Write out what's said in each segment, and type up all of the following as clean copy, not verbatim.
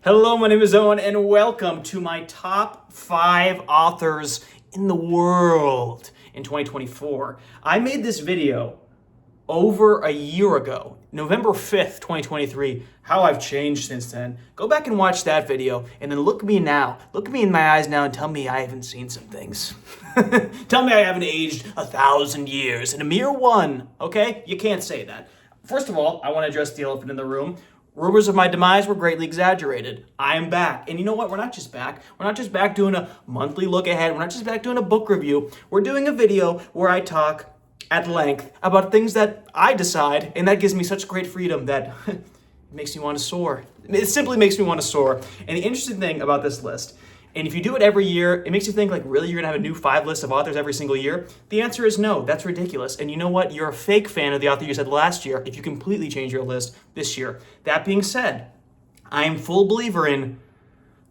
Hello, my name is Owen, and welcome to my top 5 authors in the world in 2024. I made this video over a year ago, November 5th, 2023, how I've changed since then. Go back and watch that video, and then look at me now. Look at me in my eyes now and tell me I haven't seen some things. Tell me I haven't aged 1,000 years in a mere one, okay? You can't say that. First of all, I want to address the elephant in the room. Rumors of my demise were greatly exaggerated. I am back. And you know what? We're not just back. We're not just back doing a monthly look ahead. We're not just back doing a book review. We're doing a video where I talk at length about things that I decide, and that gives me such great freedom that it makes me want to soar. It simply makes me want to soar. And the interesting thing about this list, and if you do it every year, it makes you think like, really, you're gonna have a new 5 list of authors every single year? The answer is no, that's ridiculous. And you know what? You're a fake fan of the author you said last year if you completely change your list this year. That being said, I am full believer in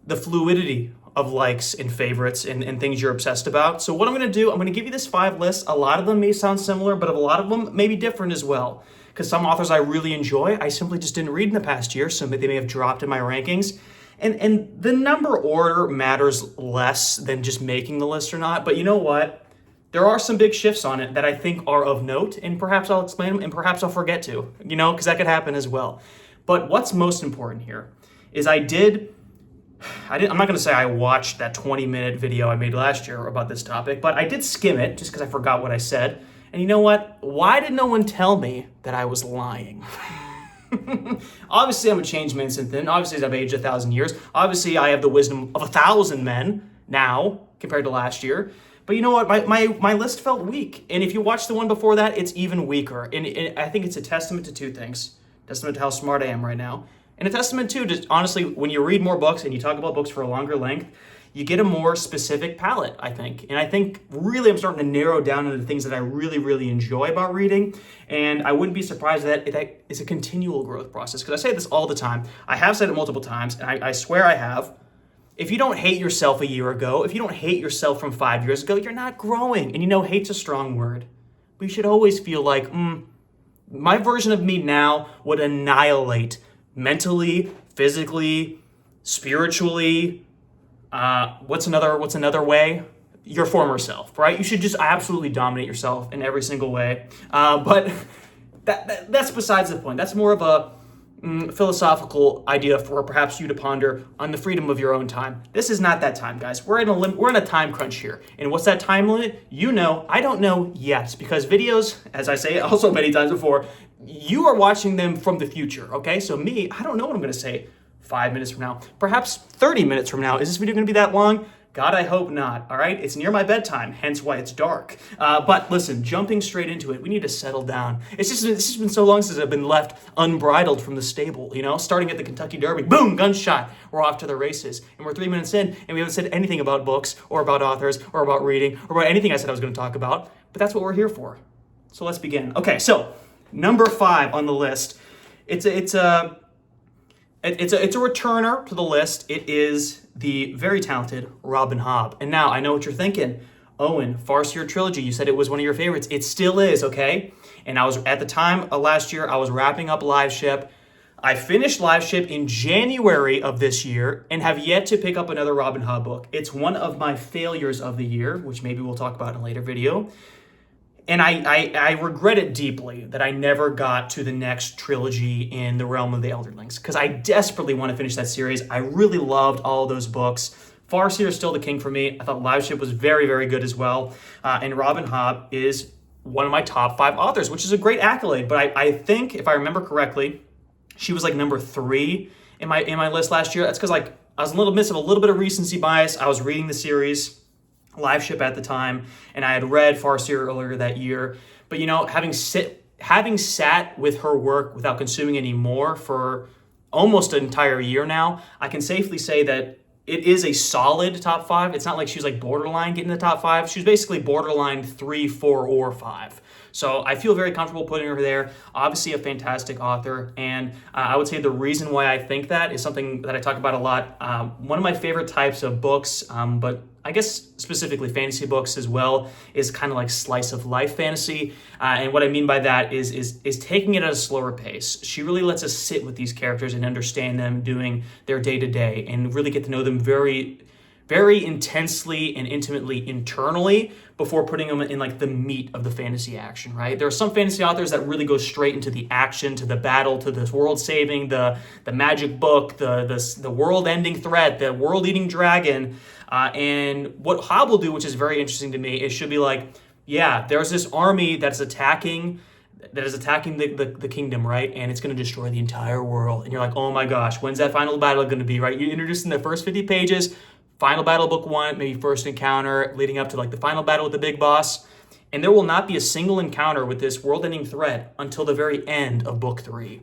the fluidity of likes and favorites and things you're obsessed about. So what I'm gonna do, I'm gonna give you this 5 list. A lot of them may sound similar, but a lot of them may be different as well. Because some authors I really enjoy, I simply just didn't read in the past year, so they may have dropped in my rankings. And the number order matters less than just making the list or not. But you know what? There are some big shifts on it that I think are of note, and perhaps I'll explain them, and perhaps I'll forget to, because that could happen as well. But what's most important here is I'm not going to say I watched that 20-minute video I made last year about this topic, but I did skim it just because I forgot what I said. And you know what? Why did no one tell me that I was lying? Obviously, I'm a changed man since then. Obviously, I've aged 1,000 years. Obviously, I have the wisdom of 1,000 men now compared to last year. But you know what? My list felt weak. And if you watch the one before that, it's even weaker. And I think it's a testament to 2 things. Testament to how smart I am right now. And a testament to just honestly, when you read more books and you talk about books for a longer length, you get a more specific palette, I think. And I think really I'm starting to narrow down into the things that I really, really enjoy about reading. And I wouldn't be surprised that it's a continual growth process. Because I say this all the time. I have said it multiple times, and I swear I have. If you don't hate yourself a year ago, if you don't hate yourself from 5 years ago, you're not growing. And hate's a strong word. But you should always feel like, my version of me now would annihilate mentally, physically, spiritually. What's another way? Your former self, right? You should just absolutely dominate yourself in every single way. But that's besides the point. That's more of a philosophical idea for perhaps you to ponder on the freedom of your own time. This is not that time, guys. We're in a time crunch here. And what's that time limit? I don't know yet, because videos, as I say also many times before, you are watching them from the future, okay? So me, I don't know what I'm gonna say 5 minutes from now, perhaps 30 minutes from now. Is this video gonna be that long? God, I hope not, all right? It's near my bedtime, hence why it's dark. But listen, jumping straight into it, we need to settle down. It's just been so long since I've been left unbridled from the stable, starting at the Kentucky Derby, boom, gunshot, we're off to the races. And we're 3 minutes in, and we haven't said anything about books, or about authors, or about reading, or about anything I said I was gonna talk about, but that's what we're here for. So let's begin. Okay, so number 5 on the list, it's a returner to the list. It is the very talented Robin Hobb. And now I know what you're thinking. Owen, Farseer Trilogy, you said it was one of your favorites. It still is, okay? And I was, at the time last year, I was wrapping up Live Ship. I finished Live Ship in January of this year and have yet to pick up another Robin Hobb book. It's one of my failures of the year, which maybe we'll talk about in a later video. And I regret it deeply that I never got to the next trilogy in the realm of the Elderlings, because I desperately want to finish that series. I really loved all those books. Farseer is still the king for me. I thought Live Ship was very, very good as well. And Robin Hobb is one of my top 5 authors, which is a great accolade. But I think, if I remember correctly, she was like number 3 in my list last year. That's because I was a little bit of recency bias. I was reading the series Live Ship at the time, and I had read Farseer earlier that year. But having sat with her work without consuming any more for almost an entire year now, I can safely say that it is a solid top 5. It's not like she was like borderline getting the top 5. She was basically borderline 3, 4, or 5. So I feel very comfortable putting her there. Obviously a fantastic author. And I would say the reason why I think that is something that I talk about a lot. One of my favorite types of books, but I guess specifically fantasy books as well, is kind of like slice of life fantasy. And what I mean by that is taking it at a slower pace. She really lets us sit with these characters and understand them doing their day to day and really get to know them very, very intensely and intimately internally before putting them in like the meat of the fantasy action, right? There are some fantasy authors that really go straight into the action, to the battle, to the world saving, the magic book, the world ending threat, the world eating dragon. And what Hobb will do, which is very interesting to me, is she'll be like, yeah, there's this army that is attacking the kingdom, right? And it's going to destroy the entire world. And you're like, oh my gosh, when's that final battle going to be, right? You're introduced in the first 50 pages, final battle book 1, maybe first encounter, leading up to like the final battle with the big boss. And there will not be a single encounter with this world-ending threat until the very end of book 3.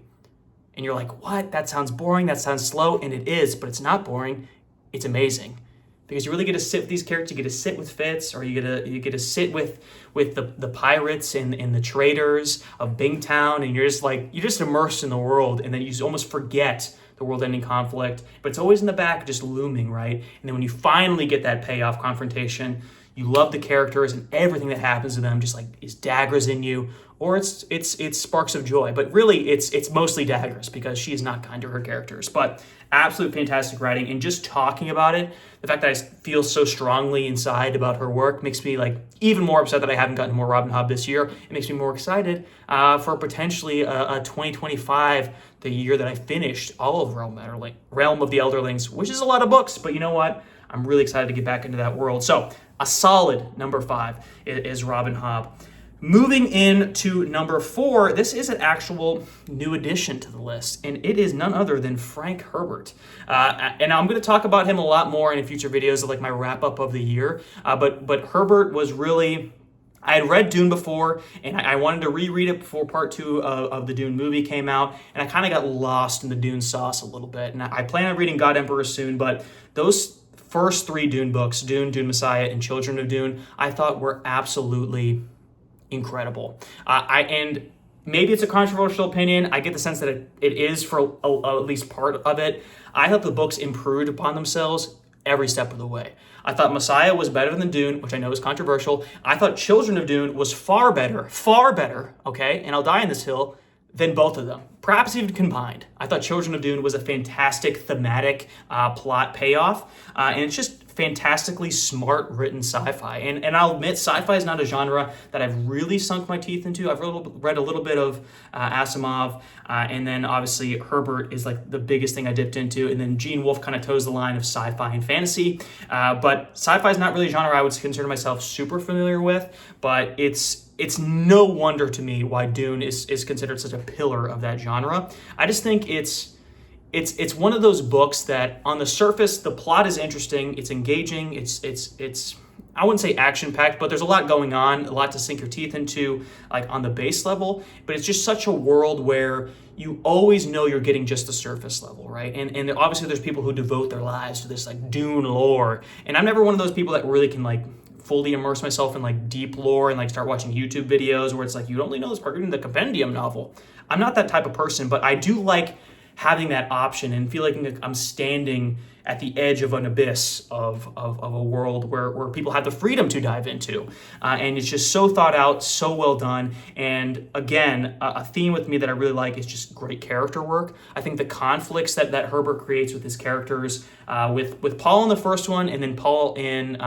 And you're like, what? That sounds boring, that sounds slow, and it is, but it's not boring, it's amazing. Because you really get to sit with these characters, you get to sit with Fitz, or you get to sit with the pirates and the traders of Bingtown, and you're just immersed in the world, and then you almost forget the world-ending conflict, but it's always in the back, just looming, right? And then when you finally get that payoff confrontation, you love the characters and everything that happens to them, just like is daggers in you, or it's sparks of joy. But really, it's mostly daggers because she is not kind to her characters. But absolute fantastic writing, and just talking about it, the fact that I feel so strongly inside about her work makes me like even more upset that I haven't gotten more Robin Hobb this year. It makes me more excited for potentially a 2025, the year that I finished all of Realm of the Elderlings, which is a lot of books, but you know what? I'm really excited to get back into that world. So a solid number 5 is Robin Hobb. Moving into number 4, this is an actual new addition to the list, and it is none other than Frank Herbert. And I'm going to talk about him a lot more in future videos of like my wrap-up of the year. But Herbert was really... I had read Dune before, and I wanted to reread it before part 2 of the Dune movie came out, and I kind of got lost in the Dune sauce a little bit. And I plan on reading God Emperor soon, but those first 3 Dune books, Dune, Dune Messiah, and Children of Dune, I thought were absolutely incredible. And maybe it's a controversial opinion. I get the sense that it is for at least part of it. I thought the books improved upon themselves every step of the way. I thought Messiah was better than Dune, which I know is controversial. I thought Children of Dune was far better, okay, and I'll die on this hill, than both of them, perhaps even combined. I thought Children of Dune was a fantastic thematic plot payoff, and it's just fantastically smart written sci-fi. And I'll admit, sci-fi is not a genre that I've really sunk my teeth into. I've read a little bit of Asimov, and then obviously Herbert is like the biggest thing I dipped into, and then Gene Wolfe kind of toes the line of sci-fi and fantasy. But sci-fi is not really a genre I would consider myself super familiar with, but it's no wonder to me why Dune is considered such a pillar of that genre. I just think it's one of those books that on the surface the plot is interesting, it's engaging, it's I wouldn't say action-packed, but there's a lot going on, a lot to sink your teeth into, like on the base level. But it's just such a world where you always know you're getting just the surface level, right? And obviously there's people who devote their lives to this like Dune lore, and I'm never one of those people that really can like fully immerse myself in like deep lore and like start watching YouTube videos where it's like you only know this part in the compendium novel. I'm not that type of person, but I do like having that option and feel like I'm standing at the edge of an abyss of a world where people have the freedom to dive into. And it's just so thought out, so well done. And again, a theme with me that I really like is just great character work. I think the conflicts that Herbert creates with his characters, with Paul in the first one, and then Paul in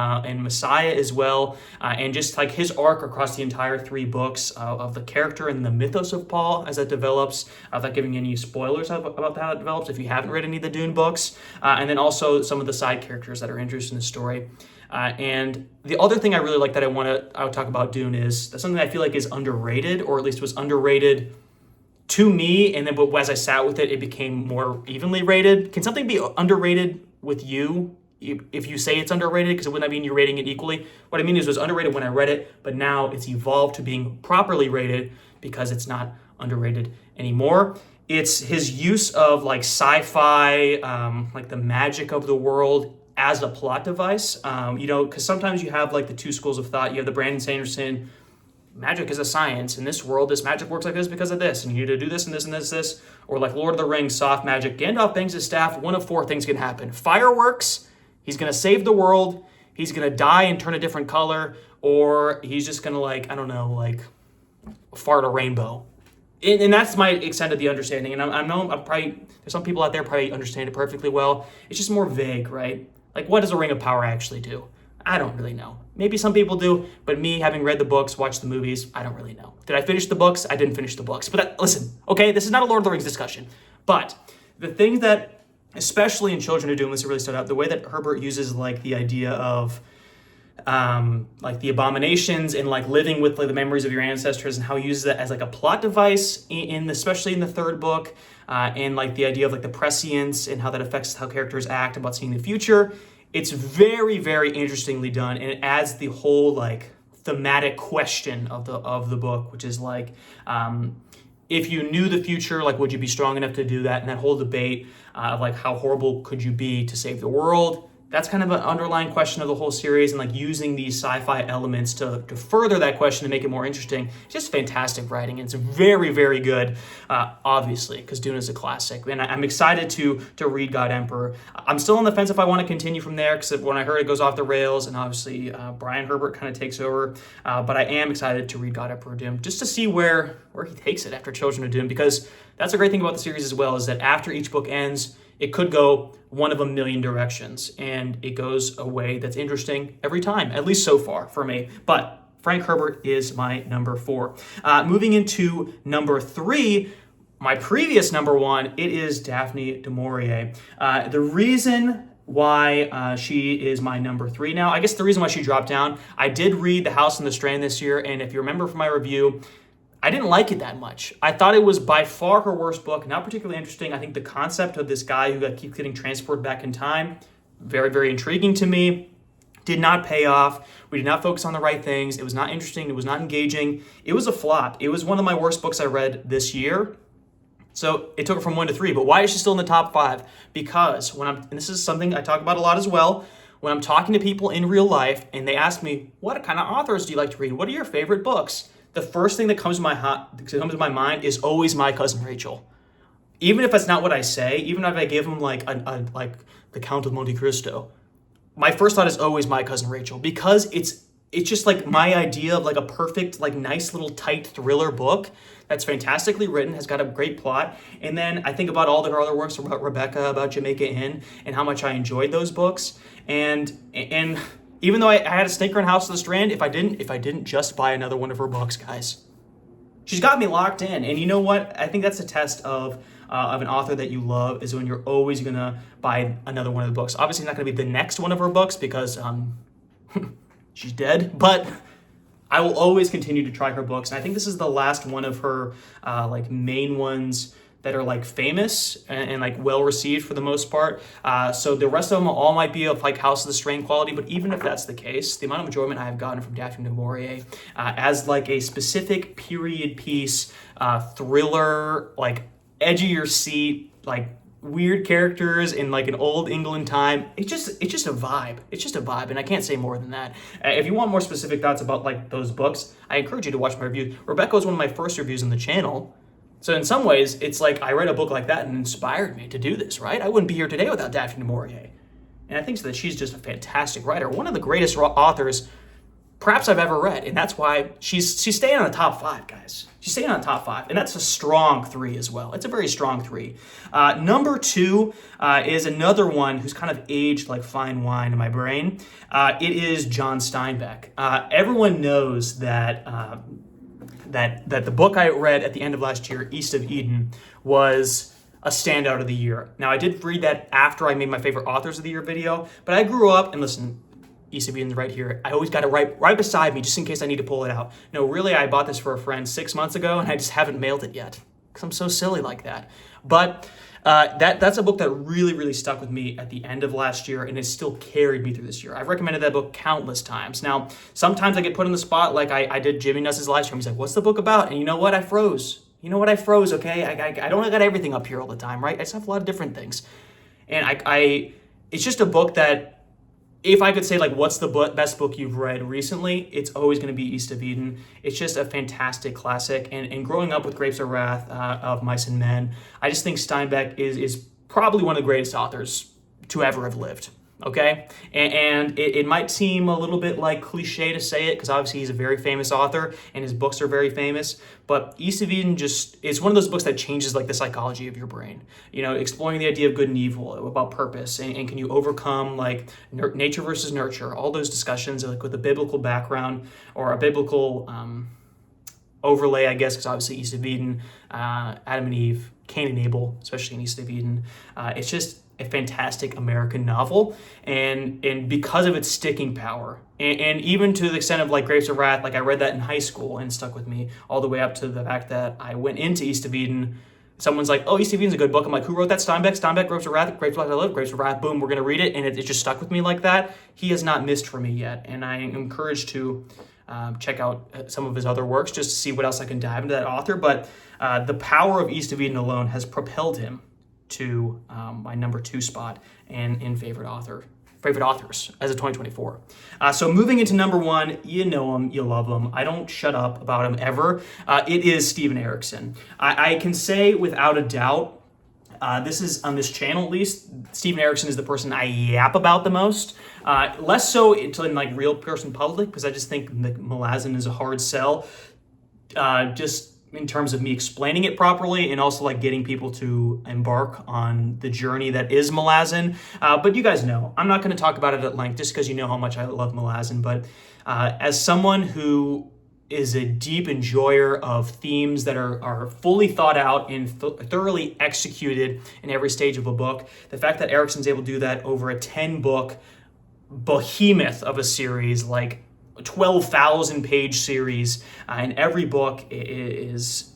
Messiah as well, and just like his arc across the entire 3 books of the character and the mythos of Paul as that develops, without giving any spoilers about how it develops if you haven't read any of the Dune books, and then also some of the side characters that are interested in the story. And the other thing I really like that I would talk about Dune is something I feel like is underrated, or at least was underrated to me, and then but as I sat with it, it became more evenly rated. Can something be underrated with you if you say it's underrated? Because wouldn't that mean you're rating it equally? What I mean is it was underrated when I read it, but now it's evolved to being properly rated because it's not underrated anymore. It's his use of like sci-fi, like the magic of the world as a plot device. Because sometimes you have like the 2 schools of thought. You have the Brandon Sanderson, magic is a science. In this world, this magic works like this because of this. And you need to do this and this and this. Or like Lord of the Rings, soft magic. Gandalf bangs his staff. 1 of 4 things can happen. Fireworks, he's going to save the world. he's gonna die and turn a different color, or he's just gonna like, I don't know, like fart a rainbow. And that's my extent of the understanding. And I know I'm probably, there's some people out there probably understand it perfectly well. It's just more vague, right? Like, what does a ring of power actually do? I don't really know. Maybe some people do, but me, having read the books, watched the movies, I don't really know. Did I finish the books? I didn't finish the books. But listen, okay, this is not a Lord of the Rings discussion. But the things that, especially in Children of Doom, this really stood out, the way that Herbert uses like the idea of like the abominations and like living with like the memories of your ancestors, and how he uses that as like a plot device especially in the third book, and like the idea of like the prescience and how that affects how characters act about seeing the future. It's very, very interestingly done, and it adds the whole like thematic question of the book, which is like, if you knew the future, like would you be strong enough to do that? And that whole debate of like how horrible could you be to save the world? That's kind of an underlying question of the whole series, and like using these sci-fi elements to further that question and make it more interesting. It's just fantastic writing, and it's very, very good, obviously, because Dune is a classic. And I'm excited to read God Emperor. I'm still on the fence if I want to continue from there, because when I heard it goes off the rails, and obviously Brian Herbert kind of takes over, but I am excited to read God Emperor Doom, just to see where he takes it after Children of Doom, because that's a great thing about the series as well, is that after each book ends, it could go one of a million directions, and it goes a way that's interesting every time, at least so far for me. But Frank Herbert is my number 4. Moving into number 3, my previous number 1, it is Daphne du Maurier. The reason why she is my number 3 now, I guess the reason why she dropped down, I did read The House on the Strand this year, and if you remember from my review, I didn't like it that much. I thought it was by far her worst book, not particularly interesting. I think the concept of this guy who keeps getting transported back in time, very, very intriguing to me. Did not pay off. We did not focus on the right things. It was not interesting. It was not engaging. It was a flop. It was one of my worst books I read this year. So it took it from 1 to 3. But why is she still in the top 5? Because and this is something I talk about a lot as well, when I'm talking to people in real life and they ask me, what kind of authors do you like to read? What are your favorite books? The first thing that comes to my mind is always My Cousin Rachel. Even if that's not what I say, even if I give them like the Count of Monte Cristo, my first thought is always My Cousin Rachel, because it's just like my idea of like a perfect, like nice little tight thriller book that's fantastically written, has got a great plot. And then I think about all her other works, about Rebecca, about Jamaica Inn, and how much I enjoyed those books. And even though I had a stinker in House of the Strand, if I didn't just buy another one of her books, guys, she's got me locked in. And you know what? I think that's a test of an author that you love, is when you're always gonna buy another one of the books. Obviously, not gonna be the next one of her books, because she's dead. But I will always continue to try her books. And I think this is the last one of her like main ones that are like famous and like well received for the most part. So the rest of them all might be of like House of the Strand quality, but even if that's the case, the amount of enjoyment I have gotten from Daphne du Maurier as like a specific period piece, thriller, like edge of your seat, like weird characters in like an old England time, it's just a vibe. It's just a vibe, and I can't say more than that. If you want more specific thoughts about like those books, I encourage you to watch my review. Rebecca was one of my first reviews on the channel. So in some ways, it's like I read a book like that and inspired me to do this, right? I wouldn't be here today without Daphne du Maurier. And I think so that she's just a fantastic writer, one of the greatest authors perhaps I've ever read. And that's why she's staying on the top 5, guys. She's staying on the top 5. And that's a strong 3 as well. It's a very strong 3. Number 2 is another one who's kind of aged like fine wine in my brain. It is John Steinbeck. Everyone knows that that the book I read at the end of last year, East of Eden, was a standout of the year. Now, I did read that after I made my favorite authors of the year video, but I grew up, and listen, East of Eden's right here. I always got it right beside me, just in case I need to pull it out. No, really, I bought this for a friend 6 months ago, and I just haven't mailed it yet, because I'm so silly like that. But that's a book that really, really stuck with me at the end of last year, and has still carried me through this year. I've recommended that book countless times. Now, sometimes I get put on the spot, like I did Jimmy Nuss's live stream. He's like, what's the book about? And you know what? I froze. Okay? I don't got everything up here all the time, right? I just have a lot of different things. And it's just a book that, if I could say, like, what's the best book you've read recently, it's always going to be East of Eden. It's just a fantastic classic. And growing up with Grapes of Wrath, of Mice and Men, I just think Steinbeck is probably one of the greatest authors to ever have lived. okay? And it might seem a little bit like cliche to say it, because obviously he's a very famous author and his books are very famous, but East of Eden it's one of those books that changes like the psychology of your brain. You know, exploring the idea of good and evil, about purpose, and can you overcome like nature versus nurture, all those discussions like with a biblical background or a biblical overlay, I guess, because obviously East of Eden, Adam and Eve, Cain and Abel, especially in East of Eden. It's just a fantastic American novel, and because of its sticking power, and even to the extent of like Grapes of Wrath, like I read that in high school and stuck with me all the way up to the fact that I went into East of Eden. Someone's like, oh, East of Eden's a good book. I'm like, who wrote that? Steinbeck, Grapes of Wrath, Grapes of Wrath I love, Grapes of Wrath, boom, we're going to read it, and it just stuck with me like that. He has not missed for me yet, and I am encouraged to check out some of his other works just to see what else I can dive into that author. But the power of East of Eden alone has propelled him to my number 2 spot and in favorite authors as of 2024. So moving into number 1, you know him, you love him. I don't shut up about him ever. It is Steven Erikson. I can say without a doubt, this is on this channel at least, Steven Erikson is the person I yap about the most. Less so in like real person public, because I just think Malazan is a hard sell. Just in terms of me explaining it properly and also like getting people to embark on the journey that is Malazan. But you guys know, I'm not going to talk about it at length just because you know how much I love Malazan. But as someone who is a deep enjoyer of themes that are fully thought out and thoroughly executed in every stage of a book, the fact that Erikson's able to do that over a 10-book behemoth of a series, like 12,000 page series, and every book is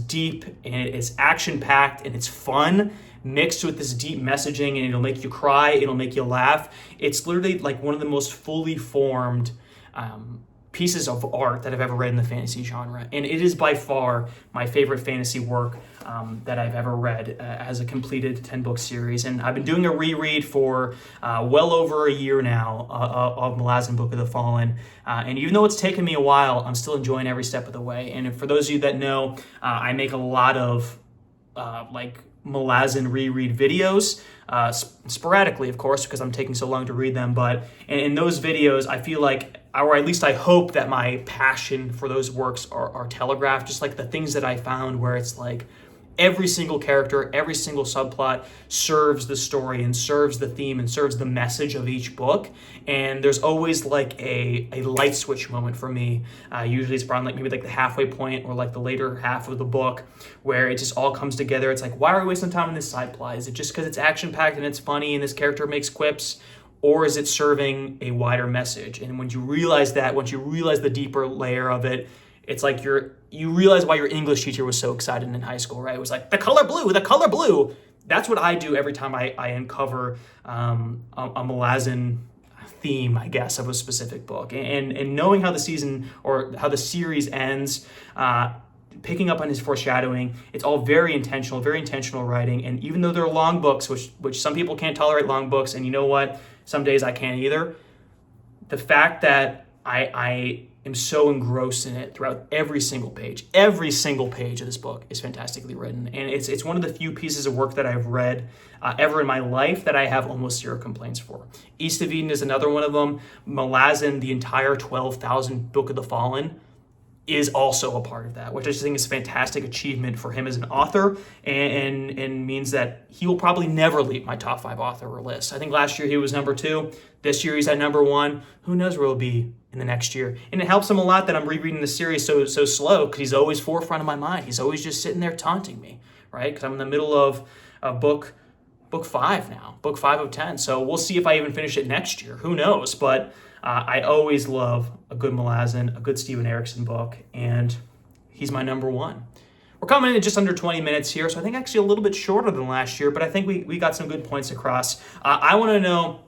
deep and it's action packed and it's fun, mixed with this deep messaging, and it'll make you cry, it'll make you laugh. It's literally like one of the most fully formed pieces of art that I've ever read in the fantasy genre, and it is by far my favorite fantasy work that I've ever read as a completed 10-book series. And I've been doing a reread for well over a year now of Malazan Book of the Fallen, and even though it's taken me a while, I'm still enjoying every step of the way. And for those of you that know, I make a lot of like Malazan reread videos, sporadically, of course, because I'm taking so long to read them. But in those videos, I feel like, or at least I hope that my passion for those works are telegraphed, just like the things that I found where it's like every single character, every single subplot serves the story and serves the theme and serves the message of each book. And there's always like a light switch moment for me. Usually it's around like maybe like the halfway point or like the later half of the book where it just all comes together. It's like, why are we wasting time on this side plot? Is it just because it's action-packed and it's funny and this character makes quips? Or is it serving a wider message? And when you realize that, once you realize the deeper layer of it, it's like you realize why your English teacher was so excited in high school, right? It was like, the color blue, the color blue. That's what I do every time I uncover a Malazan theme, I guess, of a specific book. And knowing how the season or how the series ends, picking up on his foreshadowing, it's all very intentional writing. And even though they're long books, which some people can't tolerate long books, and you know what? Some days I can't either. The fact that I am so engrossed in it throughout every single page of this book is fantastically written. And it's one of the few pieces of work that I've read ever in my life that I have almost zero complaints for. East of Eden is another one of them. Malazan, the entire 12,000 Book of the Fallen, is also a part of that, which I just think is a fantastic achievement for him as an author, and means that he will probably never leave my top 5 author list. I think last year he was number 2. This year he's at number 1. Who knows where he'll be in the next year? And it helps him a lot that I'm rereading the series so slow, because he's always forefront of my mind. He's always just sitting there taunting me, right? Because I'm in the middle of book 5 now, book 5 of 10. So we'll see if I even finish it next year. Who knows? But I always love a good Malazan, a good Steven Erikson book, and he's my number 1. We're coming in at just under 20 minutes here, so I think actually a little bit shorter than last year, but I think we got some good points across. I want to know,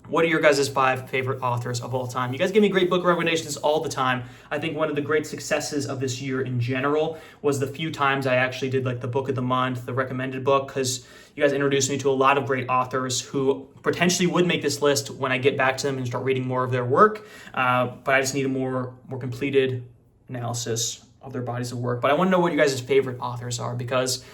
what are your guys' 5 favorite authors of all time? You guys give me great book recommendations all the time. I think one of the great successes of this year in general was the few times I actually did like the book of the month, the recommended book, because you guys introduced me to a lot of great authors who potentially would make this list when I get back to them and start reading more of their work. But I just need a more completed analysis other bodies of work. But I want to know what you guys' favorite authors are, because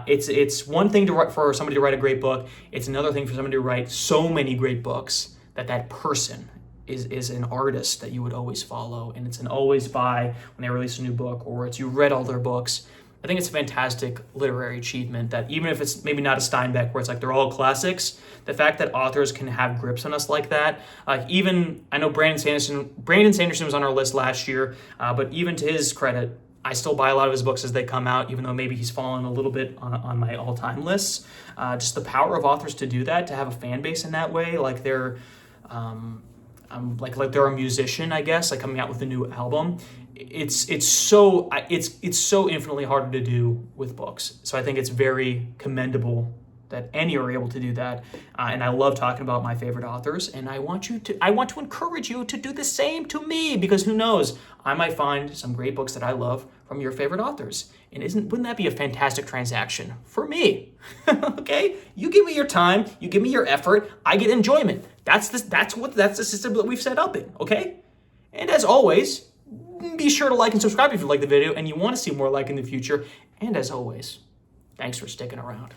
it's one thing to write, for somebody to write a great book. It's another thing for somebody to write so many great books that person is an artist that you would always follow, and it's an always buy when they release a new book, or it's you read all their books. I think it's a fantastic literary achievement that even if it's maybe not a Steinbeck where it's like they're all classics, the fact that authors can have grips on us like that, like even, I know Brandon Sanderson was on our list last year, but even to his credit, I still buy a lot of his books as they come out, even though maybe he's fallen a little bit on my all-time lists. Just the power of authors to do that, to have a fan base in that way, like they're like they're a musician, I guess, like coming out with a new album. It's so infinitely harder to do with books. So I think it's very commendable that any are able to do that. And I love talking about my favorite authors, and I want to encourage you to do the same to me, because who knows, I might find some great books that I love from your favorite authors. And wouldn't that be a fantastic transaction for me? Okay? You give me your time, you give me your effort, I get enjoyment. That's the system that we've set up in, okay? And as always, be sure to like and subscribe if you like the video and you want to see more like in the future. And as always, thanks for sticking around.